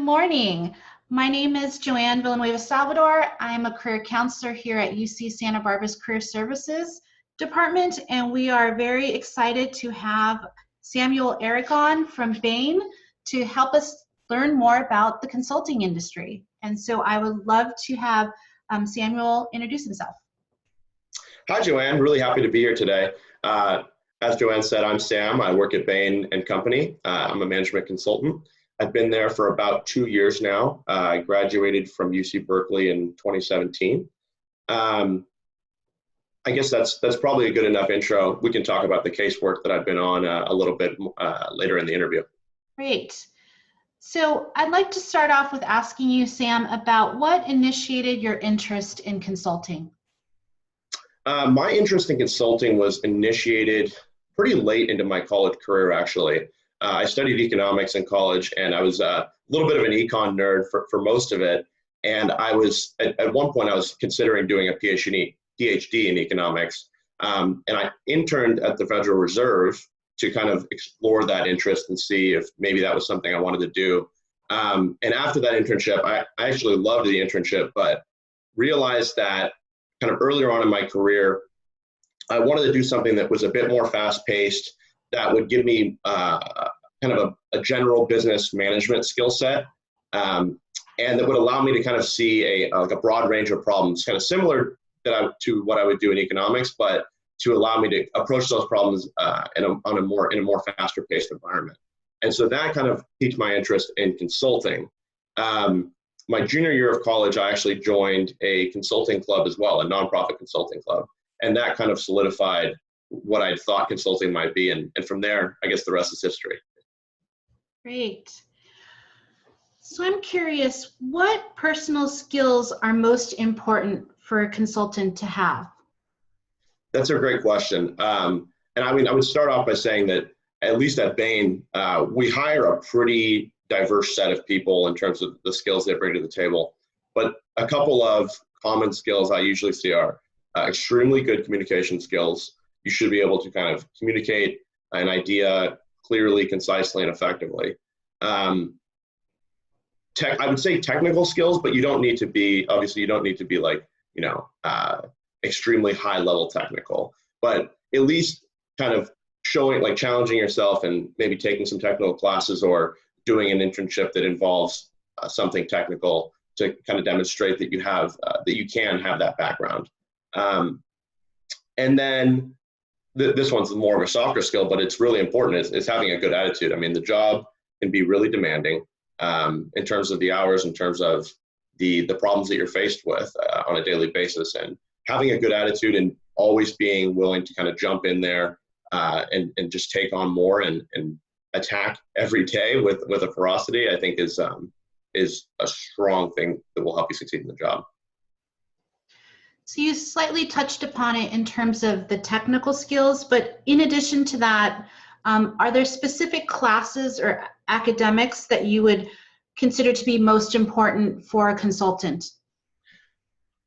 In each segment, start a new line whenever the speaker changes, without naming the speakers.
morning. My name is Joanne Villanueva Salvador. I'm a career counselor here at UC Santa Barbara's Career Services Department, and we are very excited to have Samuel Aragon from Bain to help us learn more about the consulting industry. And so I would love to have Samuel introduce himself.
Hi, Joanne. Really happy to be here today. As Joanne said, I'm Sam. I work at Bain Company. I'm a management consultant. I've been there for about 2 years now. I graduated from UC Berkeley in 2017. I guess that's probably a good enough intro. We can talk about the casework that I've been on a little bit later in the interview.
Great. So I'd like to start off with asking you, Sam, about what initiated your interest in consulting?
My interest in consulting was initiated pretty late into my college career, actually. I studied economics in college, and I was a little bit of an econ nerd for most of it. And I was, at one point, I was considering doing a PhD in economics. And I interned at the Federal Reserve to kind of explore that interest and see if maybe that was something I wanted to do. And after that internship, I actually loved the internship, but realized that kind of earlier on in my career, I wanted to do something that was a bit more fast-paced, that would give me kind of a general business management skill set, and that would allow me to kind of see like a broad range of problems, kind of similar to what I would do in economics, but to allow me to approach those problems in a more faster-paced environment. And so that kind of piqued my interest in consulting. My junior year of college, I actually joined a consulting club as well, a nonprofit consulting club, and that kind of solidified what I thought consulting might be. And from there, I guess the rest is history.
Great. So I'm curious, what personal skills are most important for a consultant to have?
That's a great question. And I mean, I would start off by saying that at least at Bain, we hire a pretty diverse set of people in terms of the skills they bring to the table. But a couple of common skills I usually see are extremely good communication skills. You should be able to kind of communicate an idea clearly, concisely, and effectively. I would say technical skills, but you don't need to be, obviously you don't need to be like, extremely high level technical, but at least kind of showing, like challenging yourself and maybe taking some technical classes or doing an internship that involves something technical to kind of demonstrate that you have, that you can have that background. And then this one's more of a softer skill, but it's really important, is having a good attitude. I mean, the job can be really demanding in terms of the hours, in terms of the problems that you're faced with on a daily basis, and having a good attitude and always being willing to kind of jump in there and just take on more and attack every day with a ferocity, I think is a strong thing that will help you succeed in the job.
So you slightly touched upon it in terms of the technical skills, but in addition to that, are there specific classes or academics that you would consider to be most important for a consultant?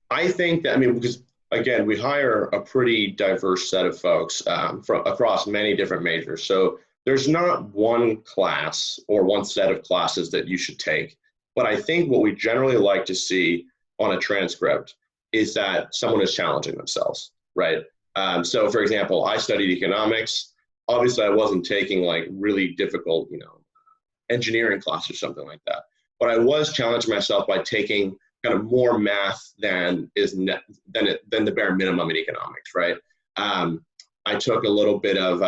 I think that, I mean, because again, we hire a pretty diverse set of folks from across many different majors. So there's not one class or one set of classes that you should take. But I think what we generally like to see on a transcript is that someone is challenging themselves, right? So for example, I studied economics. Obviously, I wasn't taking like really difficult, engineering class or something like that. But I was challenging myself by taking kind of more math than the bare minimum in economics, right? I took a little bit of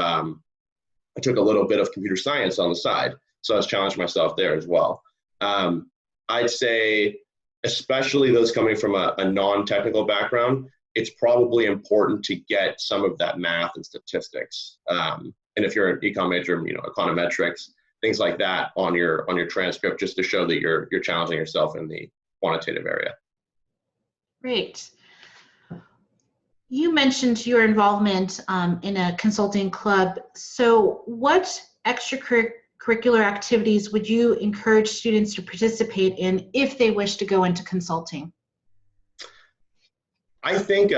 computer science on the side, so I was challenging myself there as well. I'd say, especially those coming from a non-technical background, it's probably important to get some of that math and statistics. And if you're an econ major, econometrics, things like that on your transcript, just to show that you're challenging yourself in the quantitative area. Great.
You mentioned your involvement in a consulting club. So what extracurricular activities would you encourage students to participate in if they wish to go into consulting?
I think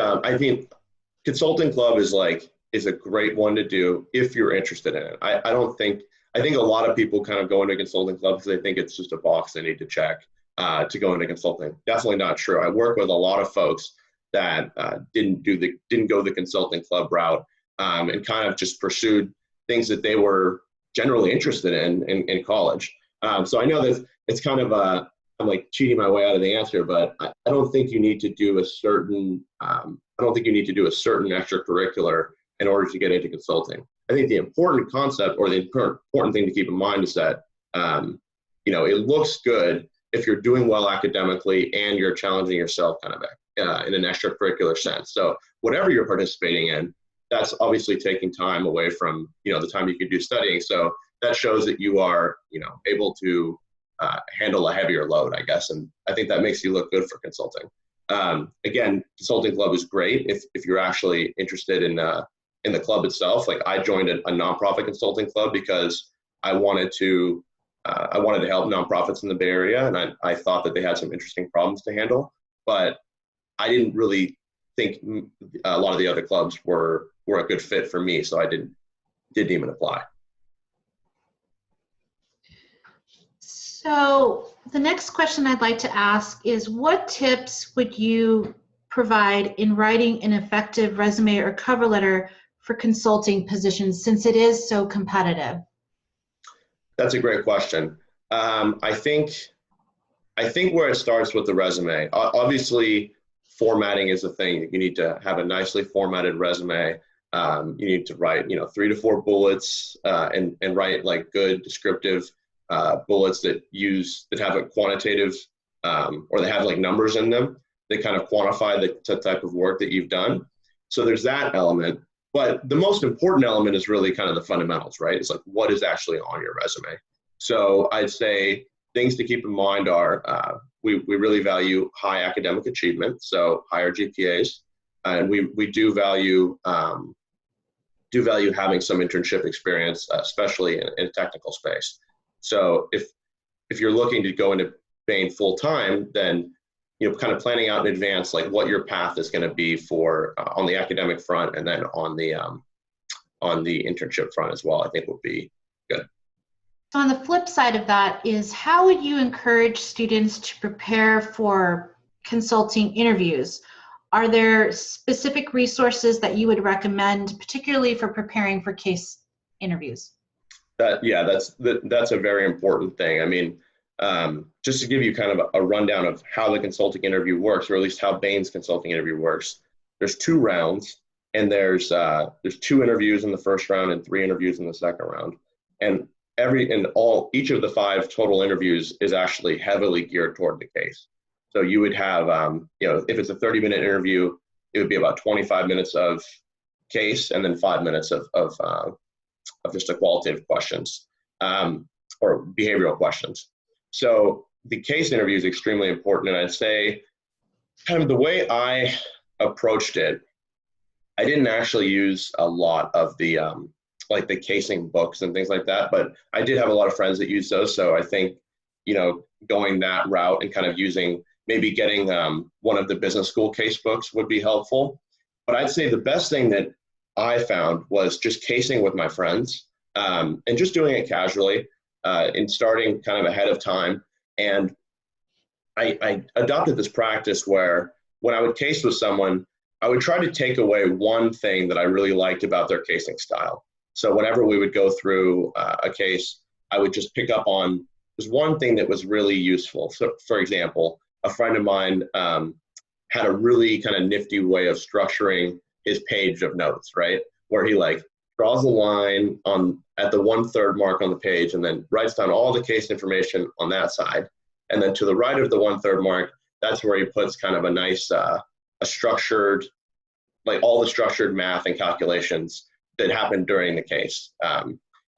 consulting club is a great one to do if you're interested in it. I don't think I think a lot of people kind of go into consulting clubs because they think it's just a box they need to check to go into consulting. Definitely not true. I work with a lot of folks that didn't go the consulting club route and kind of just pursued things that they were generally interested in college. So I know that it's kind of I'm like cheating my way out of the answer, but I don't think you need to do a certain extracurricular in order to get into consulting. I think the important concept or the important thing to keep in mind is that it looks good if you're doing well academically and you're challenging yourself kind of in an extracurricular sense. So whatever you're participating in, that's obviously taking time away from the time you could do studying. So that shows that you are able to handle a heavier load, I guess, and I think that makes you look good for consulting. Again, consulting club is great if you're actually interested in the club itself. Like I joined a nonprofit consulting club because I wanted to help nonprofits in the Bay Area, and I thought that they had some interesting problems to handle, but I didn't really think a lot of the other clubs were a good fit for me, so I didn't even apply.
So the next question I'd like to ask is, what tips would you provide in writing an effective resume or cover letter for consulting positions, since it is so competitive?
That's a great question. I think where it starts with the resume, obviously formatting is a thing. You need to have a nicely formatted resume. You need to write 3 to 4 bullets and write like good descriptive bullets that have a quantitative or they have like numbers in them that kind of quantify the type of work that you've done. So there's that element. But the most important element is really kind of the fundamentals, right? It's like, what is actually on your resume? So I'd say things to keep in mind are we really value high academic achievement, so higher GPAs, and we do value having some internship experience, especially in a technical space. So if you're looking to go into Bain full time, then kind of planning out in advance like what your path is going to be for on the academic front, and then on the internship front as well, I think would be good.
So on the flip side of that is, how would you encourage students to prepare for consulting interviews? Are there specific resources that you would recommend, particularly for preparing for case interviews?
That's a very important thing. I mean, just to give you kind of a rundown of how the consulting interview works, or at least how Bain's consulting interview works, there's 2 rounds, and there's 2 interviews in the first round and 3 interviews in the second round. And each of the 5 total interviews is actually heavily geared toward the case. So you would have, if it's a 30-minute interview, it would be about 25 minutes of case and then 5 minutes of just a qualitative questions or behavioral questions. So the case interview is extremely important, and I'd say kind of the way I approached it, I didn't actually use a lot of the like the casing books and things like that, but I did have a lot of friends that use those. So I think going that route and kind of maybe getting one of the business school case books would be helpful. But I'd say the best thing that I found was just casing with my friends and just doing it casually. And starting kind of ahead of time. And I adopted this practice where when I would case with someone, I would try to take away one thing that I really liked about their casing style. So whenever we would go through a case, I would just pick up on just one thing that was really useful. So for example, a friend of mine had a really kind of nifty way of structuring his page of notes, right? Where he like draws a line at the 1/3 mark on the page and then writes down all the case information on that side. And then to the right of the 1/3 mark, that's where he puts kind of a nice, a structured, like all the structured math and calculations that happened during the case.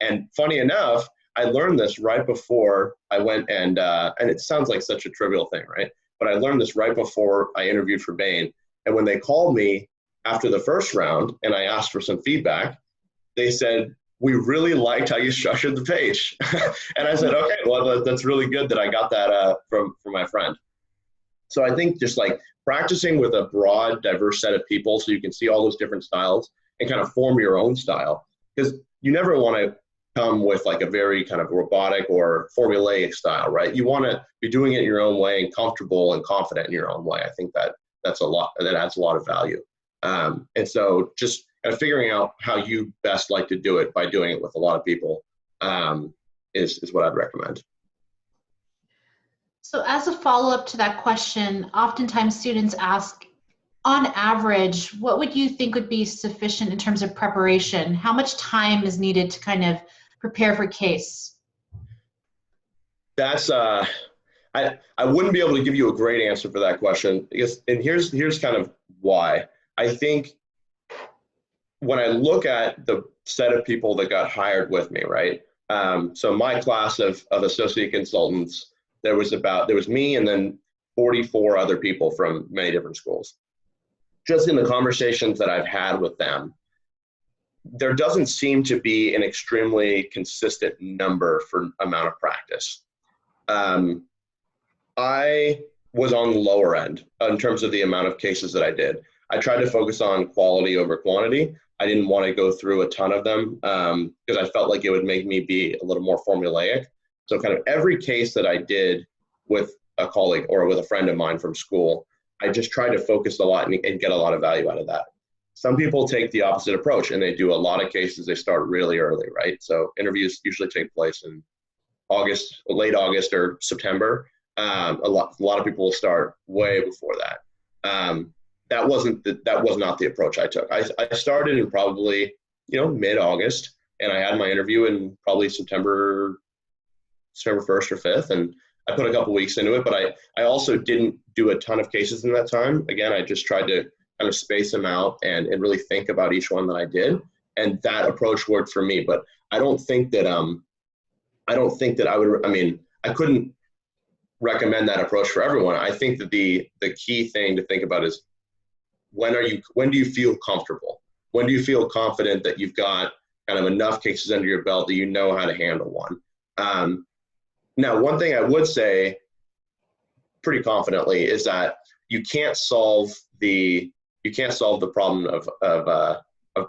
And funny enough, I learned this right before I went and it sounds like such a trivial thing, right? But I learned this right before I interviewed for Bain. And when they called me after the first round and I asked for some feedback, they said, "We really liked how you structured the page." And I said, "Okay, well, that's really good that I got that from my friend." So I think just like practicing with a broad, diverse set of people so you can see all those different styles and kind of form your own style. Because you never want to come with like a very kind of robotic or formulaic style, right? You want to be doing it your own way and comfortable and confident in your own way. I think that that adds a lot of value. And so just kind of figuring out how you best like to do it by doing it with a lot of people is what I'd recommend.
So as a follow-up to that question, oftentimes students ask, on average, what would you think would be sufficient in terms of preparation? How much time is needed to kind of prepare for a case?
That's I wouldn't be able to give you a great answer for that question because, and here's kind of why. I think when I look at the set of people that got hired with me, right? So my class of associate consultants, there was me and then 44 other people from many different schools. Just in the conversations that I've had with them, there doesn't seem to be an extremely consistent number for amount of practice. I was on the lower end in terms of the amount of cases that I did. I tried to focus on quality over quantity. I didn't want to go through a ton of them because I felt like it would make me be a little more formulaic. So kind of every case that I did with a colleague or with a friend of mine from school, I just tried to focus a lot and get a lot of value out of that. Some people take the opposite approach and they do a lot of cases. They start really early, right? So interviews usually take place in August, late August or September. A lot of people will start way before that. That was not the approach I took. I started in probably, mid-August, and I had my interview in probably September 1st or 5th, and I put a couple weeks into it, but I also didn't do a ton of cases in that time. Again, I just tried to kind of space them out and really think about each one that I did, and that approach worked for me. But I don't think that I couldn't recommend that approach for everyone. I think that the key thing to think about is when do you feel comfortable? When do you feel confident that you've got kind of enough cases under your belt that you know how to handle one? Now, one thing I would say pretty confidently is that you can't solve the problem of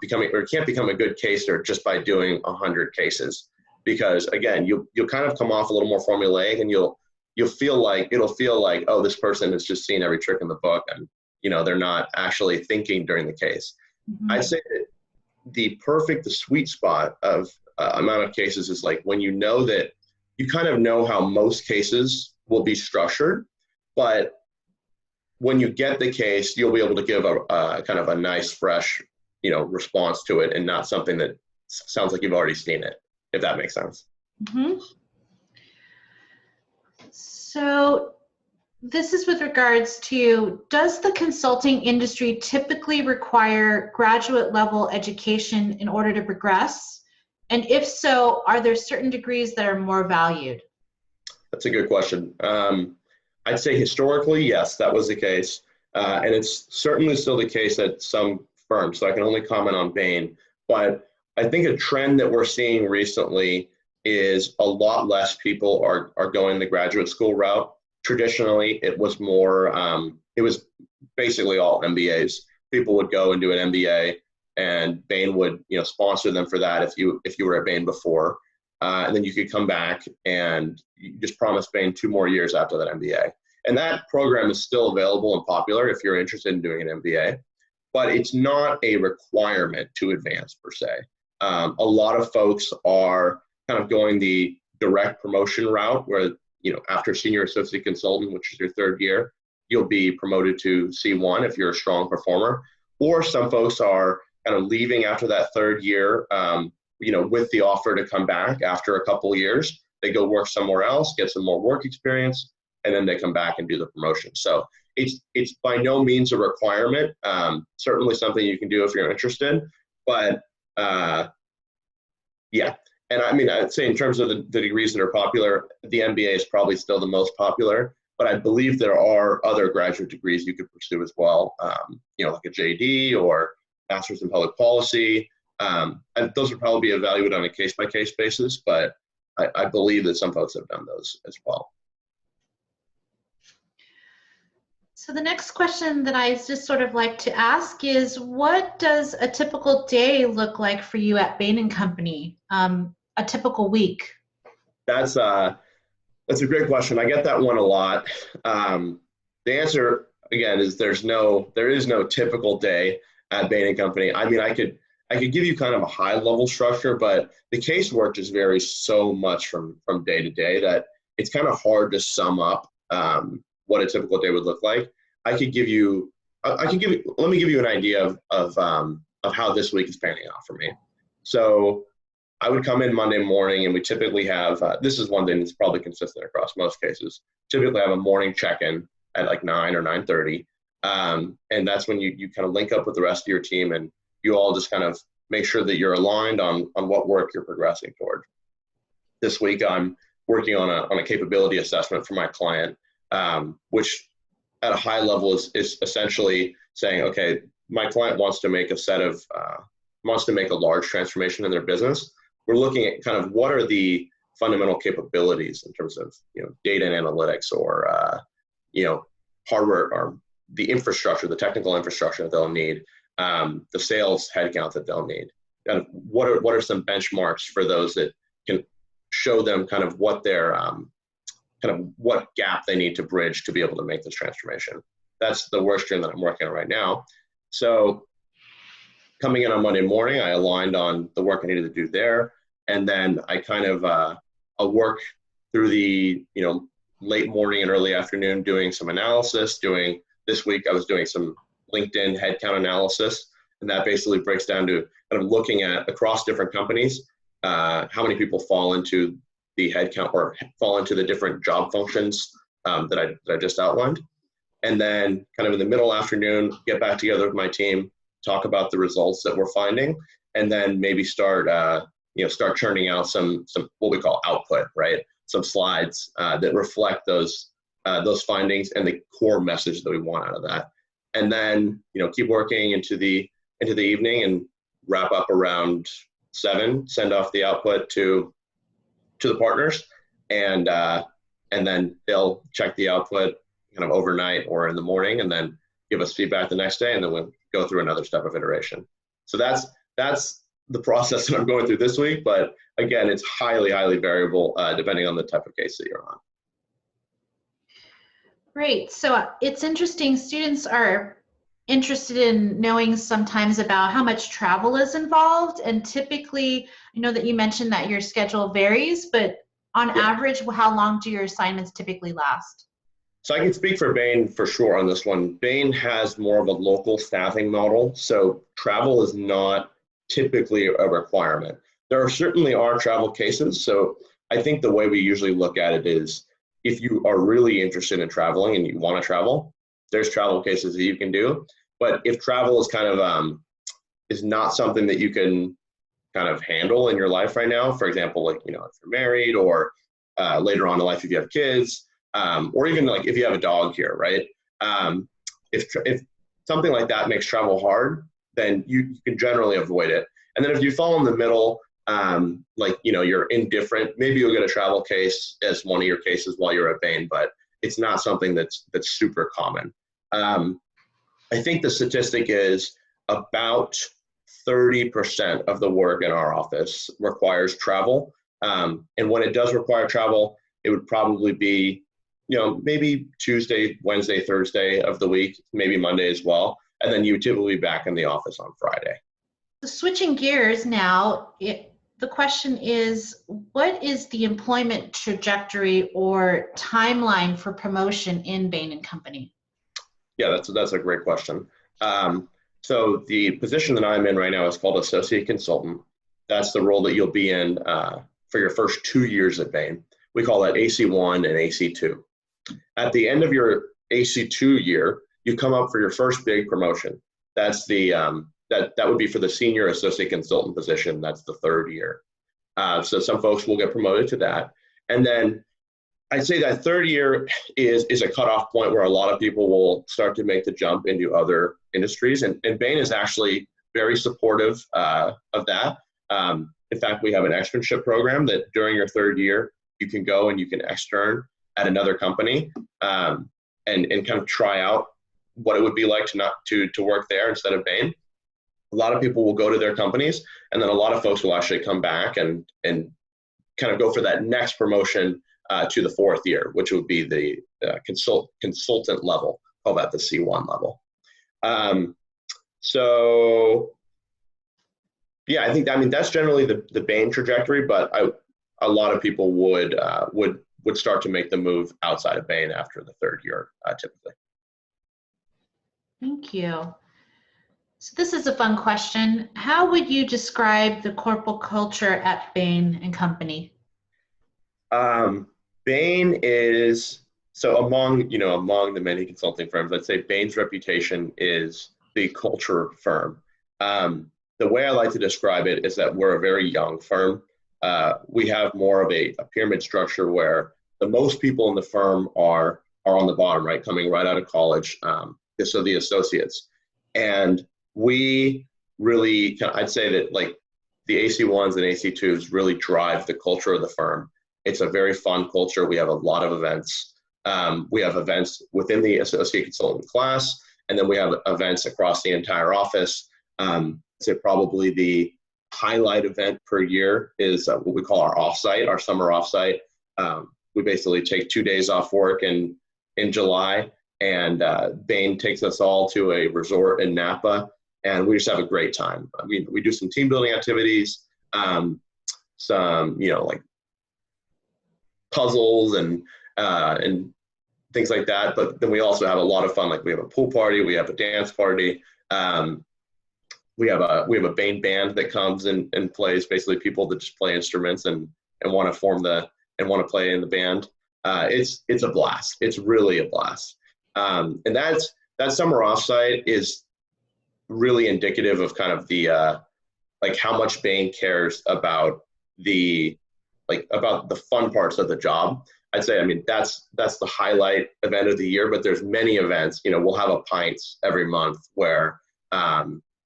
becoming, or you can't become a good caser just by doing 100 cases, because again, you'll kind of come off a little more formulaic, and it'll feel like, oh, this person has just seen every trick in the book, and they're not actually thinking during the case. Mm-hmm. I'd say that the sweet spot of amount of cases is like when you know that you kind of know how most cases will be structured, but when you get the case, you'll be able to give a kind of a nice, fresh, response to it, and not something that sounds like you've already seen it, if that makes sense.
Mm-hmm. So this is with regards to, does the consulting industry typically require graduate level education in order to progress? And if so, are there certain degrees that are more valued?
That's a good question. I'd say historically, yes, that was the case. And it's certainly still the case at some firms, so I can only comment on Bain. But I think a trend that we're seeing recently is a lot less people are going the graduate school route. Traditionally, it was more, it was basically all MBAs. People would go and do an MBA, and Bain would sponsor them for that if you were at Bain before. And then you could come back and you just promise Bain 2 more years after that MBA. And that program is still available and popular if you're interested in doing an MBA, but it's not a requirement to advance per se. A lot of folks are kind of going the direct promotion route where, after senior associate consultant, which is your 3rd year, you'll be promoted to C1 if you're a strong performer. Or some folks are kind of leaving after that 3rd year, with the offer to come back after a couple of years. They go work somewhere else, get some more work experience, and then they come back and do the promotion. So it's by no means a requirement. Certainly something you can do if you're interested, but yeah. And I mean, I'd say in terms of the degrees that are popular, the MBA is probably still the most popular, but I believe there are other graduate degrees you could pursue as well, like a JD or Master's in Public Policy. And those would probably be evaluated on a case-by-case basis, but I believe that some folks have done those as well.
So the next question that I just sort of like to ask is, what does a typical day look like for you at Bain & Company? a typical week?
That's a great question. I get that one a lot. The answer again is there is no typical day at Bain and Company. I mean, I could give you kind of a high level structure, but the casework just varies so much from day to day that it's kind of hard to sum up what a typical day would look like. Let me give you an idea of how this week is panning out for me. So I would come in Monday morning, and we typically have, this is one thing that's probably consistent across most cases, typically have a morning check-in at like 9 or 9:30. And that's when you kind of link up with the rest of your team, and you all just kind of make sure that you're aligned on what work you're progressing toward. This week, I'm working on a capability assessment for my client, which at a high level is essentially saying, okay, my client wants to make a large transformation in their business. We're looking at kind of what are the fundamental capabilities in terms of data and analytics, or hardware, or the infrastructure, the technical infrastructure that they'll need, the sales headcount that they'll need. Kind of what are some benchmarks for those that can show them kind of what their what gap they need to bridge to be able to make this transformation. That's the work stream that I'm working on right now. So coming in on Monday morning, I aligned on the work I needed to do there. And then I kind of I'll work through the late morning and early afternoon doing some analysis. This week I was doing some LinkedIn headcount analysis, and that basically breaks down to kind of looking at across different companies how many people fall into the headcount or fall into the different job functions that I just outlined. And then kind of in the middle afternoon, get back together with my team, talk about the results that we're finding, and then maybe start churning out some what we call output, right? Some slides that reflect those findings and the core message that we want out of that. And then keep working into the evening and wrap up around 7. Send off the output to the partners, and then they'll check the output kind of overnight or in the morning, and then give us feedback the next day, and then we'll go through another step of iteration. So that's the process that I'm going through this week. But again, it's highly variable depending on the type of case that you're on.
Great. So it's interesting. Students are interested in knowing sometimes about how much travel is involved. And typically, I know that you mentioned that your schedule varies, but on average, how long do your assignments typically last?
So I can speak for Bain for sure on this one. Bain has more of a local staffing model, so travel is not typically a requirement. There certainly are travel cases. So I think the way we usually look at it is, if you are really interested in traveling and you want to travel, there's travel cases that you can do. But if travel is kind of is not something that you can kind of handle in your life right now, for example, like if you're married, or later on in life if you have kids, or even like if you have a dog here, right? If something like that makes travel hard, then you can generally avoid it. And then if you fall in the middle, you're indifferent, maybe you'll get a travel case as one of your cases while you're at Bain, but it's not something that's super common. I think the statistic is about 30% of the work in our office requires travel. And when it does require travel, it would probably be, maybe Tuesday, Wednesday, Thursday of the week, maybe Monday as well. And then you would typically be back in the office on Friday.
So switching gears now, the question is, what is the employment trajectory or timeline for promotion in Bain & Company?
Yeah, that's a great question. So the position that I'm in right now is called Associate Consultant. That's the role that you'll be in for your first 2 years at Bain. We call that AC1 and AC2. At the end of your AC2 year, you come up for your first big promotion. That's the that would be for the Senior Associate Consultant position. That's the 3rd year. So some folks will get promoted to that. And then I'd say that 3rd year is a cutoff point where a lot of people will start to make the jump into other industries. And Bain is actually very supportive of that. In fact, we have an externship program that during your 3rd year, you can go and you can extern at another company and kind of try out what it would be like to work there instead of Bain. A lot of people will go to their companies, and then a lot of folks will actually come back and kind of go for that next promotion to the 4th year, which would be the consultant level. Call that the C1 level. So yeah, I mean that's generally the Bain trajectory, but a lot of people would start to make the move outside of Bain after the 3rd year, typically.
Thank you. So this is a fun question. How would you describe the corporate culture at Bain & Company?
Bain is, so among the many consulting firms, I'd say Bain's reputation is the culture firm. The way I like to describe it is that we're a very young firm. We have more of a pyramid structure where the most people in the firm are on the bottom, right, coming right out of college. So the associates. And we really, I'd say that like the AC1s and AC2s really drive the culture of the firm. It's a very fun culture. We have a lot of events. We have events within the associate consultant class, and then we have events across the entire office. So probably the highlight event per year is what we call our offsite, our summer offsite. We basically take 2 days off work in July, and Bain takes us all to a resort in Napa, and we just have a great time. We do some team building activities, some like puzzles and things like that. But then we also have a lot of fun. Like we have a pool party, we have a dance party. We have a Bain band that comes and plays. Basically, people that just play instruments and want to play in the band. It's a blast. It's really a blast. And that summer offsite is really indicative of kind of the like how much Bain cares about the fun parts of the job. I'd say, I mean, that's the highlight event of the year, but there's many events. We'll have a pints every month where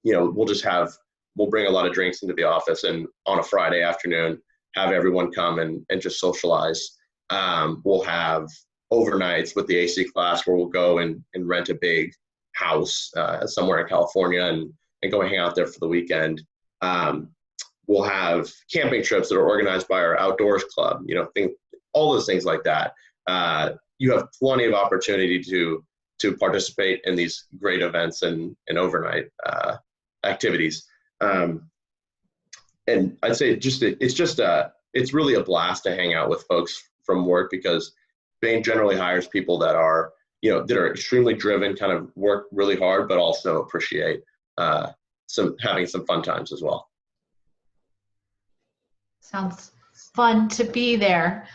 we'll bring a lot of drinks into the office, and on a Friday afternoon have everyone come and just socialize. We'll have overnights with the AC class where we'll go and rent a big house somewhere in California and go hang out there for the weekend. We'll have camping trips that are organized by our outdoors club, all those things like that. You have plenty of opportunity to participate in these great events and overnight activities. And I'd say it's really a blast to hang out with folks from work, because Bain generally hires people that are extremely driven, kind of work really hard, but also appreciate having some fun times as well.
Sounds fun to be there.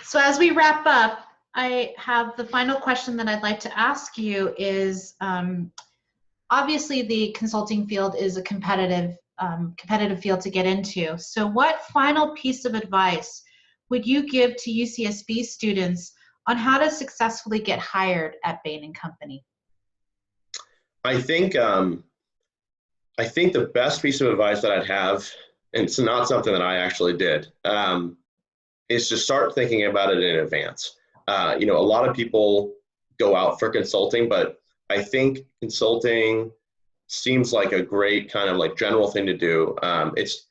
So as we wrap up, I have the final question that I'd like to ask you is, obviously the consulting field is a competitive field to get into. So what final piece of advice would you give to UCSB students on how to successfully get hired at Bain & Company?
I think the best piece of advice that I'd have, and it's not something that I actually did, is to start thinking about it in advance. A lot of people go out for consulting, but I think consulting seems like a great kind of like general thing to do. It's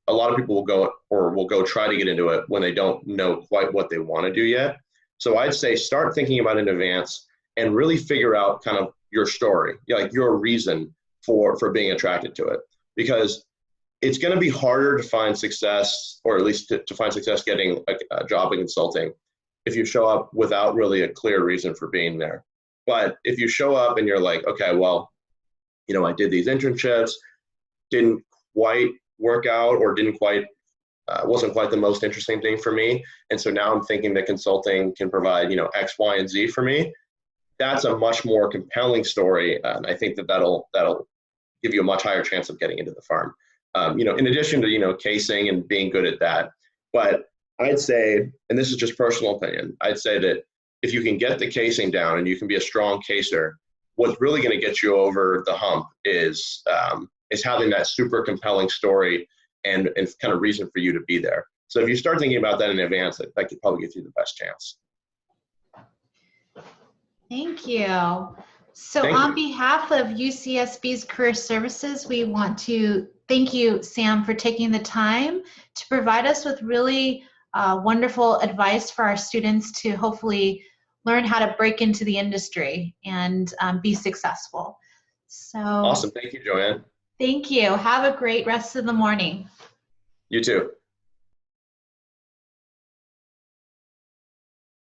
a lot of people will go try to get into it when they don't know quite what they want to do yet. So I'd say start thinking about it in advance and really figure out kind of your story, like your reason for being attracted to it, because it's going to be harder to find success, or at least to find success getting a job in consulting, if you show up without really a clear reason for being there. But if you show up and you're like, okay, well, I did these internships, didn't quite work out, or wasn't quite the most interesting thing for me, and so now I'm thinking that consulting can provide, X, Y, and Z for me. That's a much more compelling story, and I think that'll give you a much higher chance of getting into the firm. In addition to, casing and being good at that. But I'd say, and this is just personal opinion, I'd say that if you can get the casing down and you can be a strong caser, what's really going to get you over the hump is having that super compelling story and kind of reason for you to be there. So if you start thinking about that in advance, that could probably give you the best chance.
Thank you. So on behalf of UCSB's Career Services, we want to Thank you, Sam, for taking the time to provide us with really wonderful advice for our students to hopefully learn how to break into the industry and be successful. So
Awesome. Thank you, Joanne.
thank you. Have a great rest of the morning.
You too.